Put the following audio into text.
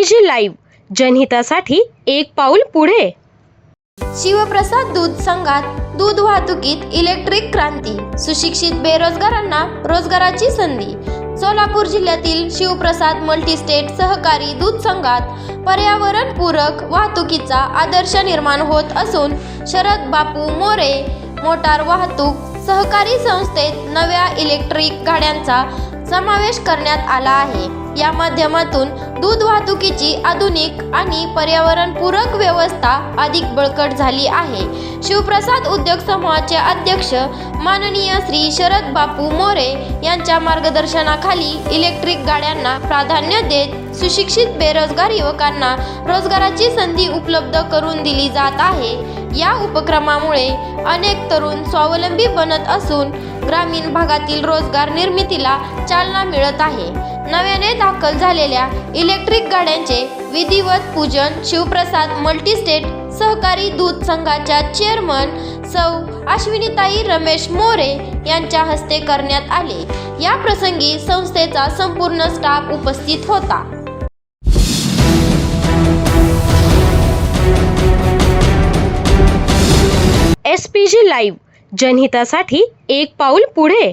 SPG live, जनहितासाठी एक पाऊल पुढे. शिवप्रसाद दूध संघात दूध वाहतुकीत इलेक्ट्रिक क्रांती, सुशिक्षित बेरोजगारांना रोजगाराची संधी. सोलापूर जिल्ह्यातील शिवप्रसाद मल्टीस्टेट सहकारी दूध संघात पर्यावरणपूरक वाहतुकीचा आदर्श निर्माण होत असून शरद बापू मोरे मोटार वाहतूक सहकारी संस्थेत नव्या इलेक्ट्रिक गाड्यांचा समावेश करण्यात आला आहे. या माध्यमातून दूध वाहतुकीची आधुनिक आणि पर्यावरणपूरक व्यवस्था अधिक बळकट झाली आहे. शिवप्रसाद उद्योग समूहाचे अध्यक्ष माननीय श्री शरद बापू मोरे यांच्या मार्गदर्शनाखाली इलेक्ट्रिक गाड्यांना प्राधान्य देत सुशिक्षित बेरोजगार युवकांना रोजगाराची संधी उपलब्ध करून दिली जात आहे. या उपक्रमामुळे अनेक तरुण स्वावलंबी बनत असून ग्रामीण भागातील रोजगार निर्मितीला चालना मिळत आहे. नव्याने दाखल झालेल्या इलेक्ट्रिक गाड्यांचे विधिवत पूजन शिवप्रसाद मल्टीस्टेट सहकारी दूध संघाच्या चेअरमन सौ अश्विनीताई रमेश मोरे यांच्या हस्ते करण्यात आले. या प्रसंगी संस्थेचा संपूर्ण स्टाफ उपस्थित होता. SPG लाईव्ह, जनहितासाठी एक पाऊल पुढे.